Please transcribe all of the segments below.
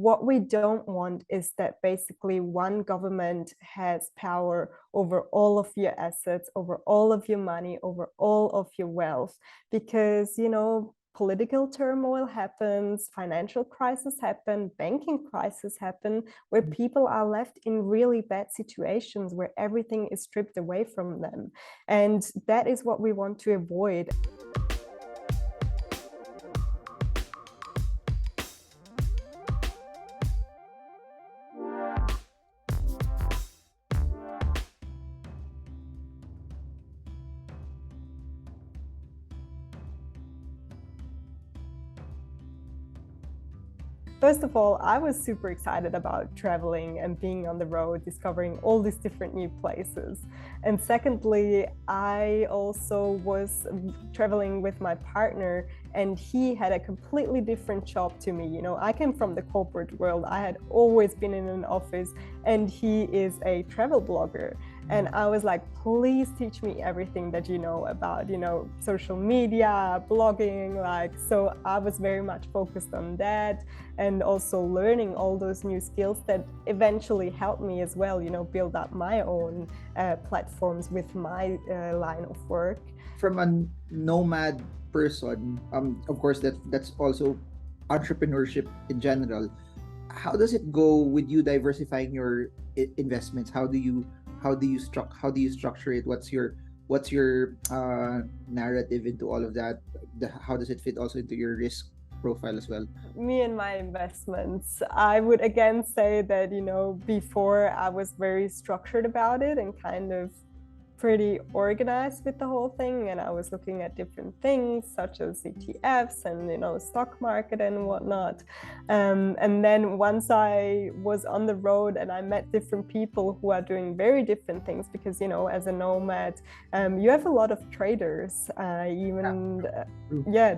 what we don't want is that basically one government has power over all of your assets, over all of your money, over all of your wealth, because, political turmoil happens, financial crises happen, banking crises happen, where people are left in really bad situations where everything is stripped away from them. And that is what we want to avoid. First of all, I was super excited about traveling and being on the road, discovering all these different new places. And secondly, I also was traveling with my partner, and he had a completely different job to me. I came from the corporate world. I had always been in an office, and he is a travel blogger. And I was like, please teach me everything that you know about, social media, blogging, so I was very much focused on that, and also learning all those new skills that eventually helped me as well, build up my own platforms with my line of work. From a nomad person, of course, that's also entrepreneurship in general. How does it go with you diversifying your investments? How do you structure it? What's your narrative into all of that? How does it fit also into your risk profile as well? Me and my investments, I would again say that, before I was very structured about it and kind of pretty organized with the whole thing, and I was looking at different things such as ETFs and stock market and whatnot, and then once I was on the road and I met different people who are doing very different things, because as a nomad you have a lot of traders,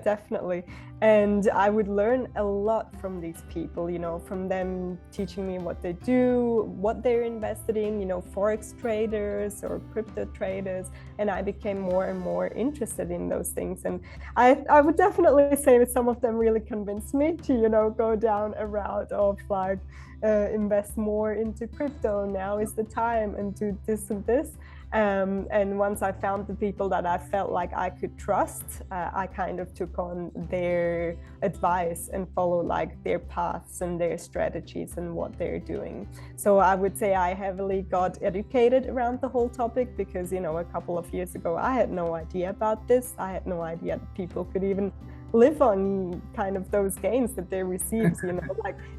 definitely, and I would learn a lot from these people, from them teaching me what they do, what they're invested in, forex traders or crypto traders, and I became more and more interested in those things. And I would definitely say that some of them really convinced me to go down a route of invest more into crypto. Now is the time, and do this and this. And once I found the people that I felt like I could trust, I kind of took on their advice and followed their paths and their strategies and what they're doing. So I would say I heavily got educated around the whole topic, because a couple of years ago I had no idea about this. I had no idea that people could even live on kind of those gains that they receive,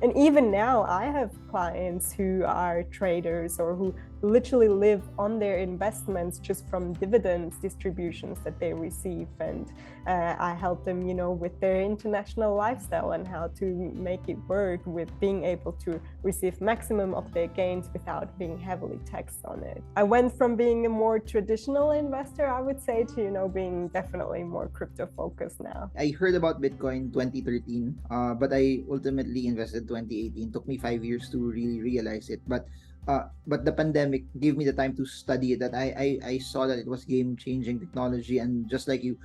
and even now I have clients who are traders or who literally live on their investments just from dividends distributions that they receive, and I help them with their international lifestyle and how to make it work with being able to receive maximum of their gains without being heavily taxed on it. I went from being a more traditional investor, I would say, to being definitely more crypto focused now. I heard about Bitcoin 2013, but I ultimately invested 2018. Took me 5 years to really realize it, but the pandemic gave me the time to study it. That I saw that it was game-changing technology, and just like you,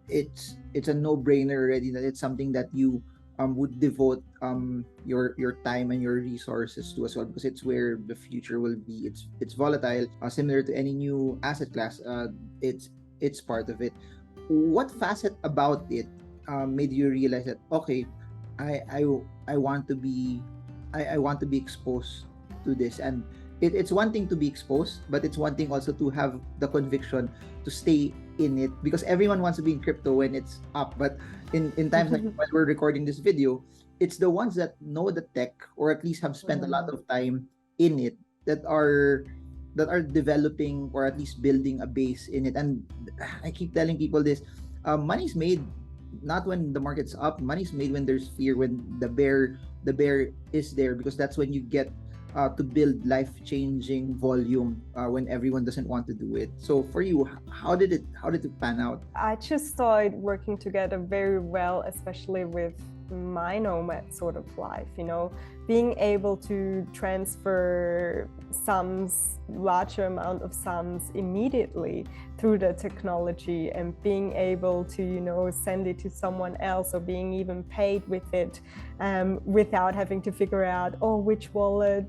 it's a no-brainer already that it's something that you would devote your time and your resources to as well, because it's where the future will be. It's volatile, similar to any new asset class. It's part of it. What facet about it made you realize that, okay, I want to be exposed to this? And it's one thing to be exposed, but it's one thing also to have the conviction to stay in it, because everyone wants to be in crypto when it's up. But in times like when we're recording this video, it's the ones that know the tech, or at least have spent a lot of time in it, that are developing or at least building a base in it. And I keep telling people this: money's made not when the market's up. Money's made when there's fear, when the bear is there, because that's when you get to build life-changing volume when everyone doesn't want to do it. So for you, how did it pan out? I just saw it working together very well, especially with my nomad sort of life, being able to transfer larger amount of sums immediately through the technology, and being able to, you know, send it to someone else or being even paid with it, without having to figure out, oh, which wallet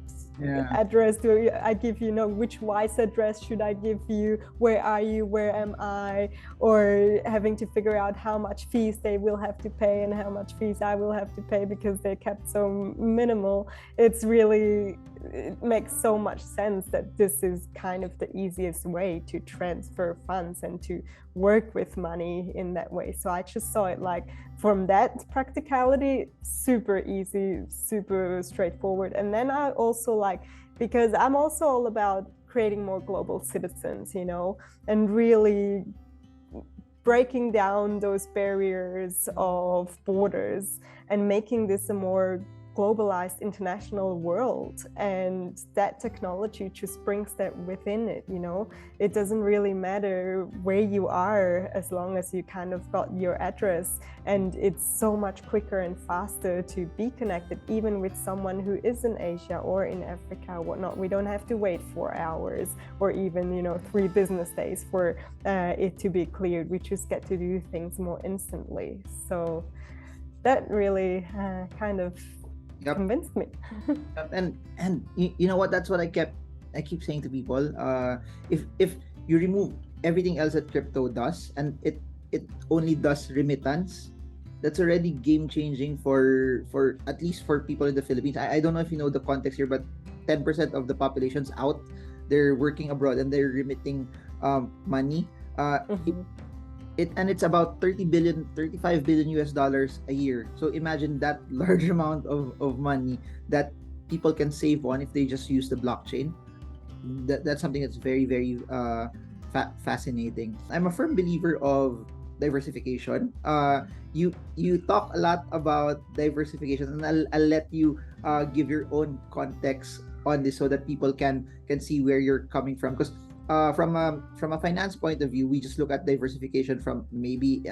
address do I give you, know, which Wise address should I give you, where are you, where am I, or having to figure out how much fees they will have to pay and how much fees I will have to pay because they're kept so minimal. It makes so much sense that this is kind of the easiest way to transfer funds and to work with money in that way. So I just saw it like, from that practicality, super easy, super straightforward. And then I also like, because I'm also all about creating more global citizens, you know, and really breaking down those barriers of borders and making this a more globalized international world. And that technology just brings that within it, you know. It doesn't really matter where you are as long as you kind of got your address, and it's so much quicker and faster to be connected even with someone who is in Asia or in Africa or whatnot. We don't have to wait 4 hours or even, you know, 3 business days for it to be cleared. We just get to do things more instantly. So that really kind of convinced me. And you know what, that's what I keep saying to people. If you remove everything else that crypto does, and it only does remittance, that's already game changing for at least for people in the Philippines. I don't know if you know the context here, but 10% of the population's out. They're working abroad and they're remitting money. It's about 35 billion US dollars a year. So imagine that large amount of money that people can save on if they just use the blockchain. That's something that's very, very fascinating. I'm a firm believer of diversification. You talk a lot about diversification, and I'll let you give your own context on this so that people can see where you're coming from. Because from a finance point of view, we just look at diversification from maybe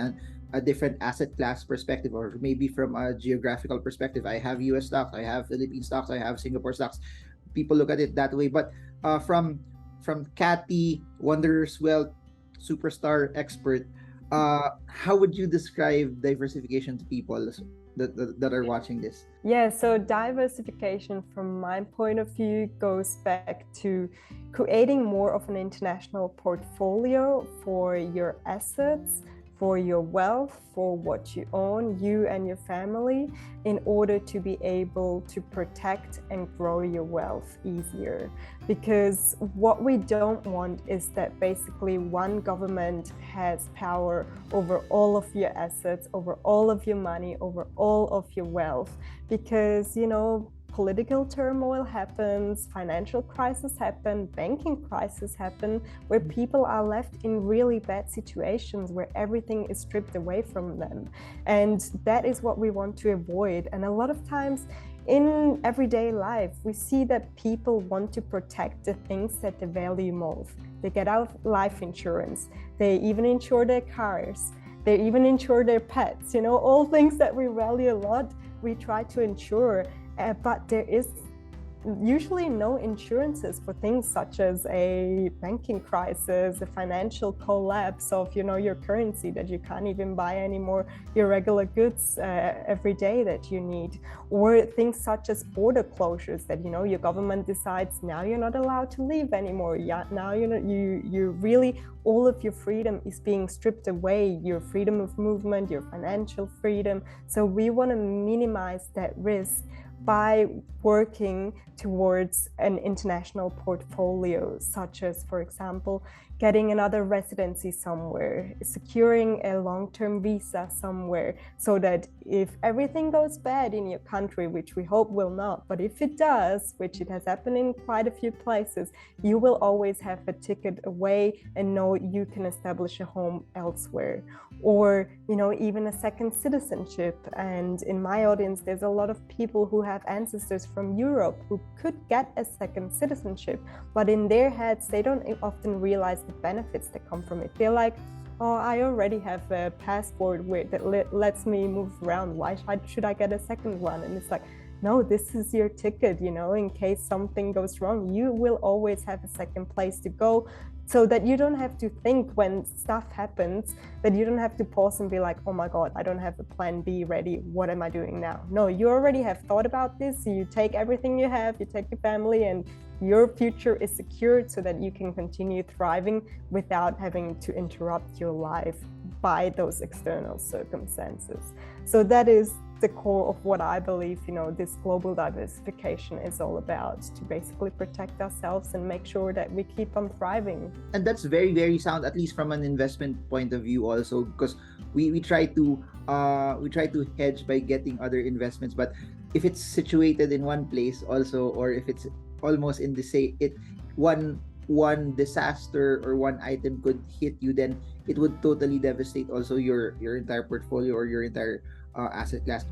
a different asset class perspective, or maybe from a geographical perspective. I have US stocks, I have Philippine stocks, I have Singapore stocks. People look at it that way. But from Kathy, Wanderer's Wealth, superstar expert, how would you describe diversification to people that are watching this? Yeah, so diversification from my point of view goes back to creating more of an international portfolio for your assets, for your wealth, for what you own, you and your family, in order to be able to protect and grow your wealth easier. Because what we don't want is that basically one government has power over all of your assets, over all of your money, over all of your wealth. Because, you know, political turmoil happens, financial crises happen, banking crises happen, where people are left in really bad situations where everything is stripped away from them. And that is what we want to avoid. And a lot of times in everyday life, we see that people want to protect the things that they value most. They get out life insurance, they even insure their cars, they even insure their pets, you know, all things that we value a lot, we try to insure. But there is usually no insurances for things such as a banking crisis, a financial collapse of, you know, your currency, that you can't even buy anymore your regular goods every day that you need, or things such as border closures that, you know, your government decides now you're not allowed to leave anymore. Yeah, now you really, all of your freedom is being stripped away, your freedom of movement, your financial freedom. So we want to minimize that risk by working towards an international portfolio, such as, for example, getting another residency somewhere, securing a long-term visa somewhere, so that if everything goes bad in your country, which we hope will not, but if it does, which it has happened in quite a few places, you will always have a ticket away and know you can establish a home elsewhere. Or, you know, even a second citizenship. And in my audience, there's a lot of people who have ancestors from Europe who could get a second citizenship, but in their heads, they don't often realize the benefits that come from it. They're like, oh, I already have a passport that lets me move around. Why should I get a second one? And it's like, no, this is your ticket, you know, in case something goes wrong, you will always have a second place to go so that you don't have to think when stuff happens, that you don't have to pause and be like, oh my God, I don't have a plan B ready. What am I doing now? No, you already have thought about this. You take everything you have, you take your family, and your future is secured so that you can continue thriving without having to interrupt your life by those external circumstances. So that is the core of what I believe, this global diversification is all about, to basically protect ourselves and make sure that we keep on thriving. And that's very, very sound, at least from an investment point of view also, because we try to hedge by getting other investments, but if it's situated in one place also, or if it's almost in the same, one disaster or one item could hit you, then it would totally devastate also your entire portfolio or your entire asset class.